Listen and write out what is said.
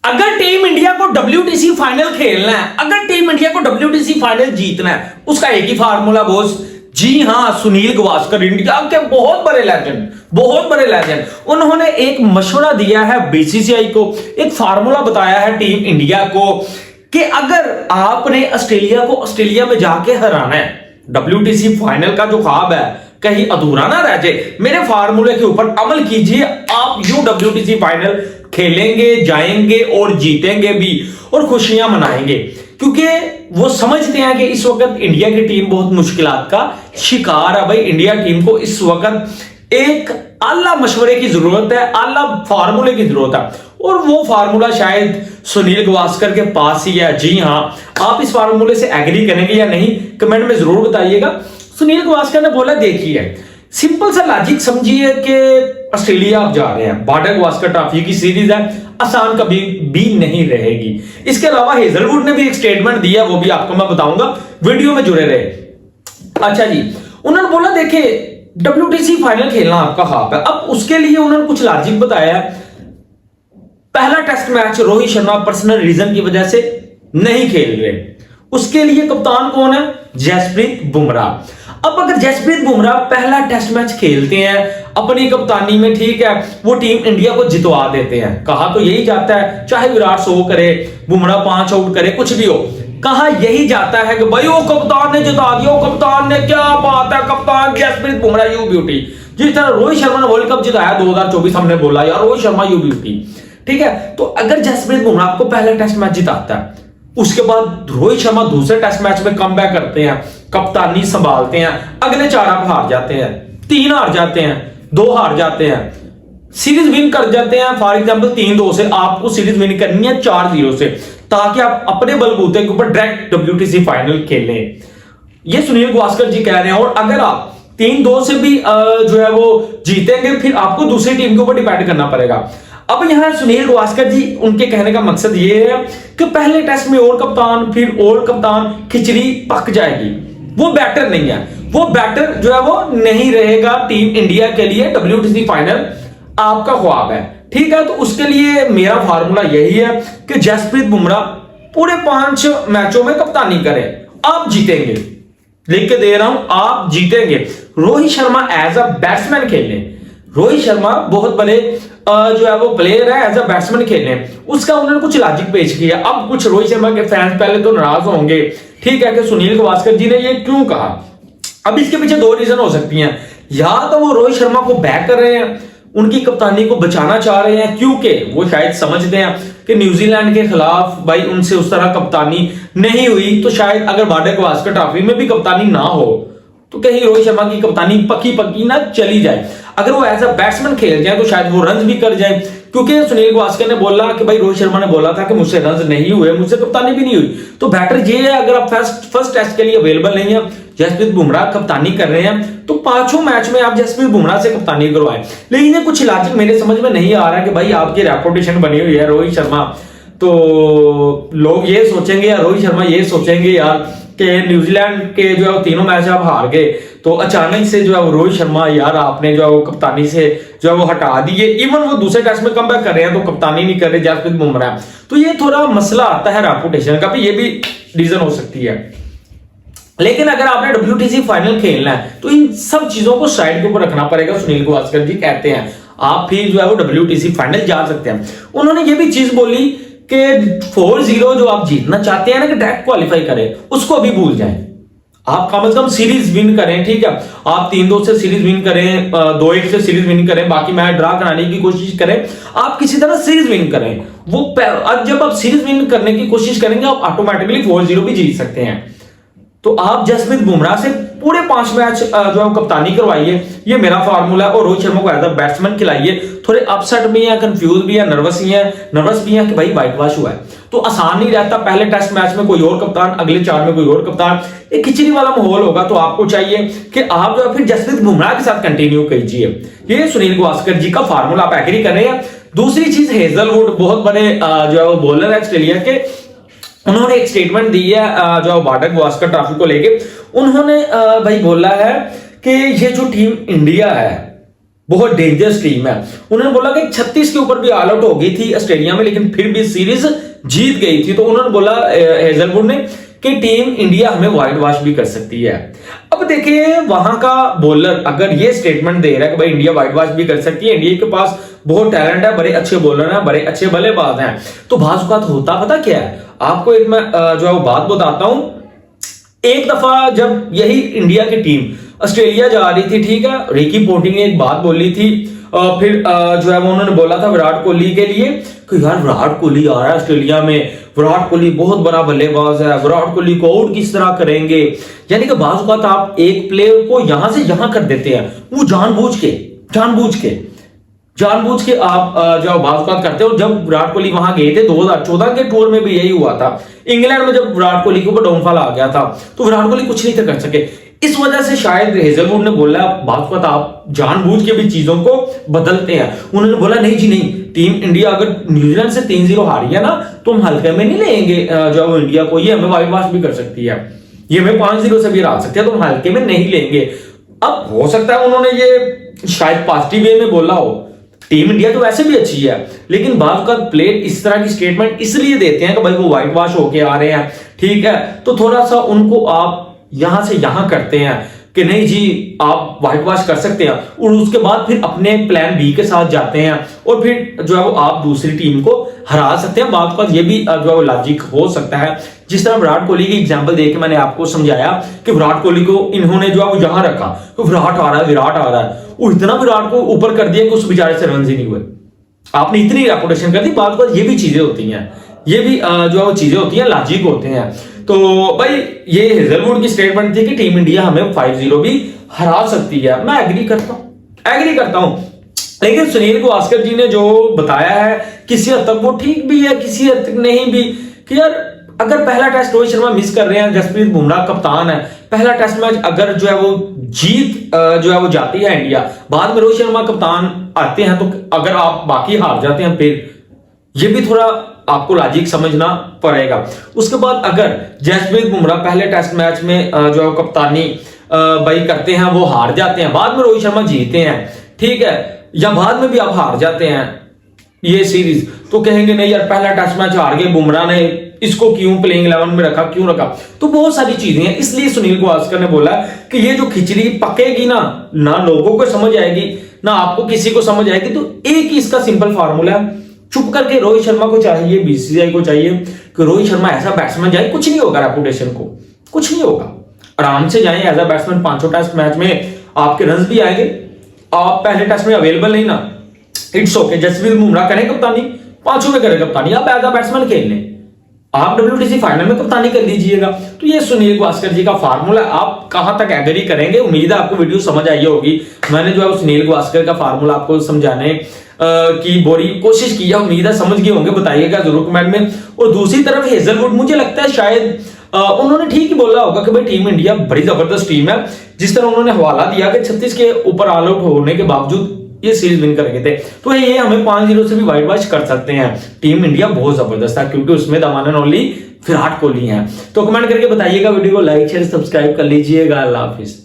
अगर team India को WTC final खेलना है, अगर टीम इंडिया को WTC फाइनल जीतना है, उसका एक ही फार्मूला बॉस। जी हां, सुनील गावस्कर इंडिया के बहुत बड़े लेजेंड, बहुत बड़े लेजेंड, उन्होंने एक मशवरा दिया है BCCI को, एक फार्मूला बताया है टीम इंडिया को कि अगर आपने ऑस्ट्रेलिया को ऑस्ट्रेलिया में जाके हराना है, WTC फाइनल का जो ख्वाब है कहीं अधूरा ना रह जाए, मेरे फार्मूले के ऊपर अमल कीजिए, आप यूं WTC फाइनल खेलेंगे, जाएंगे और जीतेंगे भी और खुशियां मनाएंगे। क्योंकि वो समझते हैं कि इस वक्त इंडिया की टीम बहुत मुश्किलात का शिकार है। भाई इंडिया टीम को इस वक्त एक आला मशवरे की जरूरत है, आला फार्मूले की जरूरत है, और वो फार्मूला शायद सुनील गावस्कर के पास ही है। जी हां, आप इस फार्मूले से एग्री करेंगे या नहीं कमेंट में जरूर बताइएगा। सुनील गावस्कर ने बोला, देखिए सिंपल सा लॉजिक समझिए कि ऑस्ट्रेलिया आप जा रहे हैं, बॉर्डर गावस्कर ट्रॉफी की सीरीज है, आसान कभी भी नहीं रहेगी। इसके अलावा हेजलवुड ने भी एक स्टेटमेंट दिया, वो भी आपको मैं बताऊंगा, वीडियो में जुड़े रहे। अच्छा जी, उन्होंने बोला देखिए WTC फाइनल खेलना आपका ख्वाब है, अब उसके लिए उन्होंने कुछ लॉजिक बताया। पहला test match Rohit Sharma personal reason की वजह से नहीं खेल रहे, उसके लिए कप्तान कौन है? जसप्रीत बुमराह। अब अगर जसप्रीत बुमराह पहला टेस्ट मैच खेलते हैं अपनी कप्तानी में, ठीक है, वो टीम इंडिया को जितवा देते हैं। कहा तो यही जाता है, चाहे विराट 100 करे, बुमराह 5 आउट करे, कुछ भी हो, कहा यही जाता है कि भाई वो कप्तान ने जिता दिया, वो कप्तान ने, क्या बात है, कप्तान जसप्रीत बुमराह यू ब्यूटी। जिस तरह रोहित शर्मा ने वर्ल्ड कप जिताया 2024, हमने बोला यार रोहित शर्मा यू ब्यूटी, ठीक है। तो अगर जसप्रीत बुमराह को पहला टेस्ट मैच जिताता है, उसके बाद रोहित शर्मा दूसरे टेस्ट मैच में कमबैक करते हैं, कप्तानी संभालते हैं, अगले 4 आप हार जाते हैं, 3 हार जाते हैं, 2 हार जाते हैं, सीरीज विन कर जाते हैं, फॉर एग्जांपल 3-2 से, आपको सीरीज विन करनी है 4-0 से, ताकि आप अपने बलबूते के ऊपर डायरेक्ट WTC फाइनल खेलें। ये सुनील गावस्कर जी कह रहे हैं। और अगर आप 3-2 से भी जो है वो जीतेंगे, फिर आपको दूसरी टीम के ऊपर डिपेंड करना पड़ेगा। अब यहां सुनील गावस्कर जी, उनके कहने का मकसद ये है कि पहले टेस्ट में और कप्तान फिर और कप्तान, खिचड़ी पक जाएगी, वो बेटर नहीं है, वो बेटर जो है वो नहीं रहेगा टीम इंडिया के लिए। WTC फाइनल आपका ख्वाब है, ठीक है, तो उसके लिए मेरा फार्मूला यही है कि जसप्रीत बुमराह पूरे 5 मैचों में कप्तानी करें, आप जीतेंगे, लिख के दे रहा हूं, आप जीतेंगे। Rohit Sharma as a batsman खेलने, रोहित शर्मा बहुत बड़े जो है वो प्लेयर है, एज अ बैट्समैन खेलने, उसका उन्होंने कुछ लॉजिक पेश किया। अब कुछ रोहित शर्मा के फैंस पहले तो नाराज होंगे, ठीक है, कि सुनील गावस्कर जी ने ये क्यों कहा। अब इसके पीछे 2 रीजन हो सकती हैं, या तो वो रोहित शर्मा को बैक कर रहे हैं, उनकी कप्तानी को बचाना चाह रहे हैं, क्योंकि वो शायद समझते हैं कि न्यूजीलैंड के खिलाफ भाई उनसे उस तरह कप्तानी नहीं हुई, तो शायद अगर बॉर्डर गावस्कर ट्रॉफी में भी कप्तानी ना हो तो कहीं रोहित शर्मा की कप्तानी पक्की ना चली जाए। अगर वो एज अ बैट्समैन खेल जाए तो शायद वो रन भी कर जाए, क्योंकि सुनील गावस्कर ने बोला कि भाई रोहित शर्मा ने बोला था कि मुझसे रन नहीं हुए, मुझसे कप्तानी भी नहीं हुई, तो बेटर ये है अगर आप फर्स्ट टेस्ट के लिए अवेलेबल नहीं है, जसप्रीत बुमराह कप्तानी कर रहे हैं, तो 5 मैच में आप जसप्रीत बुमराह से कप्तानी करवाएं। लेकिन ये कुछ लॉजिक मेरे समझ में नहीं आ रहा कि भाई आपकी रेपुटेशन बनी हुई है रोहित शर्मा, तो लोग ये सोचेंगे या रोहित शर्मा ये सोचेंगे यार कि न्यूजीलैंड के जो है 3 मैच आप हार गए, तो अचानक से जो है रोहित शर्मा यार आपने जो है वो कप्तानी से जो है वो हटा दिए, इवन वो दूसरे टेस्ट में कमबैक कर रहे हैं तो कप्तानी नहीं कर रहे जसप्रीत बुमराह, तो ये थोड़ा मसला आता है रेपुटेशन का भी, ये भी रीजन हो सकती है। लेकिन अगर आपने WTC फाइनल खेलना है तो इन सब चीजों को साइड के ऊपर रखना पड़ेगा। सुनील गावस्कर जी कहते हैं आप फिर जो है वो WTC फाइनल जा सकते हैं। उन्होंने ये भी चीज बोली कि 4-0 जो आप जीतना चाहते हैं ना, कि डायरेक्ट क्वालिफाई करें, उसको अभी भूल जाएं, आप कम से कम सीरीज विन करें, ठीक है, आप 3-2 से सीरीज विन करें, 2-1 से सीरीज विन करें, बाकी मैच ड्रा कराने की कोशिश करें, आप किसी तरह सीरीज विन करें। वो जब आप सीरीज विन करने की कोशिश करेंगे आप ऑटोमेटिकली 4-0 भी जीत सकते हैं। तो आप जसप्रीत बुमराह से पूरे 5 मैच जो है कप्तानी करवाइए, ये मेरा फार्मूला है, और रोहित शर्मा को एज अ बैट्समैन खिलाइए। थोड़े अपसेट भी हैं, कंफ्यूज भी है, नर्वस भी हैं कि भाई व्हाइट वॉश हुआ है, तो आसान नहीं रहता। पहले टेस्ट मैच में कोई और कप्तान, अगले 4 में कोई और कप्तान, एक खिचड़ी वाला माहौल होगा, तो आपको चाहिए कि आप जो है फिर जसप्रीत बुमराह के साथ कंटिन्यू कीजिए। ये सुनील गावस्कर जी का फार्मूला, आप एग्री कर रहे हैं। दूसरी चीज, हेजलवुड बहुत बड़े जो है वो बॉलर है ऑस्ट्रेलिया के, उन्होंने एक स्टेटमेंट दी है जो बॉर्डर गावस्कर ट्रॉफी को लेके। उन्होंने भाई बोला है कि ये जो टीम इंडिया है बहुत डेंजरस टीम है। उन्होंने बोला कि 36 के ऊपर भी ऑल आउट हो गई थी ऑस्ट्रेलिया में, लेकिन फिर भी सीरीज जीत गई थी। तो उन्होंने बोला हेजलवुड ने कि टीम इंडिया हमें वाइट वॉश भी कर सकती है। अब देखिए वहां का बॉलर अगर ये स्टेटमेंट दे रहा है कि भाई इंडिया वाइट वॉश भी कर सकती है, इंडिया के पास बहुत टैलेंट है, बड़े अच्छे बॉलर हैं, बड़े अच्छे बल्लेबाज हैं, तो भाजपा होता पता क्या है आपको, एक मैं जो है वो बात बताता हूं। एक दफा जब यही इंडिया की टीम ऑस्ट्रेलिया जा रही थी, ठीक है, रिकी पोंटिंग ने एक बात बोली थी, फिर जो है वो उन्होंने बोला था विराट कोहली के लिए कि यार विराट कोहली आ रहा है ऑस्ट्रेलिया में, विराट कोहली बहुत बड़ा बल्लेबाज है, विराट कोहली को आउट किस तरह करेंगे। यानी कि बात बात आप एक प्लेयर को यहां से यहां कर देते हैं, वो जानबूझ के आप जो बात करते हो। जब विराट कोहली वहां गए थे 2014 के टूर में भी यही हुआ था, इंग्लैंड में जब विराट कोहली के ऊपर डाउनफॉल आ गया था तो विराट कोहली कुछ नहीं कर सके। इस वजह से शायद हेजलवुड ने बोला बात आप जानबूझ के भी चीजों को बदलते हैं। उन्होंने बोला नहीं जी नहीं, टीम इंडिया अगर न्यूजीलैंड से 3-0 हारी है ना तो हम हल्के में नहीं लेंगे जो वो इंडिया को, ये हमें वाइट वॉश भी कर सकती है, ये हमें 5-0 से भी हरा सकती है, तो हम हल्के में नहीं लेंगे। अब हो सकता है उन्होंने ये शायद पॉजिटिव वे में बोला हो, टीम इंडिया तो वैसे भी अच्छी है, लेकिन बाद का प्लेयर इस तरह की स्टेटमेंट इसलिए देते हैं कि भाई वो व्हाइट वॉश होके आ रहे हैं, ठीक है, तो थोड़ा सा उनको आप यहां से यहां करते हैं कि नहीं जी आप व्हाइट वॉश कर सकते हैं, और उसके बाद फिर अपने प्लान बी के साथ जाते हैं और फिर जो है वो आप दूसरी टीम को हरा सकते हैं। बात बात ये भी जो है वो लॉजिक हो सकता है। जिस तरह विराट कोहली की एग्जांपल देके मैंने आपको समझाया कि विराट कोहली को इन्होंने जो है वो यहां रखा, तो विराट आ रहा है, वो इतना विराट को ऊपर कर दिया कि उस बेचारे से रन ही नहीं हुए, आपने इतनी रेपुटेशन कर दी। बात बात ये भी चीजें होती हैं, ये भी जो है वो चीजें होती हैं, लॉजिक होते हैं। तो भाई ये हेजलवुड की स्टेटमेंट थी कि टीम इंडिया हमें 5-0 भी हरा सकती है। मैं एग्री करता हूं, लेकिन सुनील गावस्कर जी ने जो बताया है किसी हद तक वो ठीक भी है, किसी हद तक नहीं भी, कि यार अगर पहला टेस्ट रोहित शर्मा मिस कर रहे हैं, जसप्रीत बुमराह कप्तान है, पहला टेस्ट मैच अगर जो है वो जीत जो है वो जाती है इंडिया, बाद में रोहित शर्मा कप्तान आते हैं, तो अगर आप बाकी हार जाते हैं फिर ये भी थोड़ा आपको लॉजिक समझना पड़ेगा। उसके बाद अगर जसप्रीत बुमराह पहले टेस्ट मैच में जो है कप्तानी भाई करते हैं, वो हार जाते हैं, बाद में रोहित शर्मा जीतते हैं, ठीक है, या बाद में भी आप हार जाते हैं ये सीरीज, तो कहेंगे नहीं यार पहला टेस्ट मैच हार गए, बुमराह ने इसको क्यों प्लेइंग 11 में रखा, क्यों रखा। तो बहुत सारी चीजें हैं, इसलिए सुनील गावस्कर ने बोला कि ये जो खिचड़ी पकेगी ना लोगों को समझ आएगी, ना आपको किसी को समझ आएगी। तो एक ही इसका सिंपल फार्मूला है, चुप करके रोहित शर्मा को चाहिए, बीसीसीआई को चाहिए कि रोहित शर्मा ऐसा बैट्समैन जाए, कुछ नहीं होगा रेपुटेशन को, कुछ नहीं होगा, आराम से जाए as a batsman, 5 test match में आपके रन भी आएंगे, आप पहले टेस्ट में अवेलेबल नहीं ना, इट्स ओके, जसप्रीत बुमराह करें कप्तानी, 5 में करें कप्तानी, आप एज अ बैट्समैन खेल लें, आप WTC फाइनल में कप्तानी कर लीजिएगा। तो ये सुनील गावस्कर जी का फार्मूला, आप कहां तक एग्री करेंगे, उम्मीद है आपको वीडियो समझ आई होगी। मैंने जो है सुनील गावस्कर का फार्मूला आपको समझाने की बड़ी कोशिश की है, उम्मीद है समझ गए होंगे, बताइएगा जरूर कमेंट में। और दूसरी तरफ हेजलवुड, मुझे लगता है शायद उन्होंने ठीक ही बोला होगा कि भाई टीम इंडिया बड़ी जबरदस्त टीम है, जिस तरह उन्होंने हवाला दिया कि 36 के ऊपर ऑल आउट होने के बावजूद ये सीरीज विन कर गए थे, तो ये हमें 5-0 से भी वाइट वॉश कर सकते हैं। टीम इंडिया बहुत जबरदस्त है, क्योंकि उसमें the one and only Virat Kohli है। तो कमेंट करके बताइएगा, वीडियो को लाइक शेयर सब्सक्राइब कर लीजिएगा। अल्लाह हाफिज।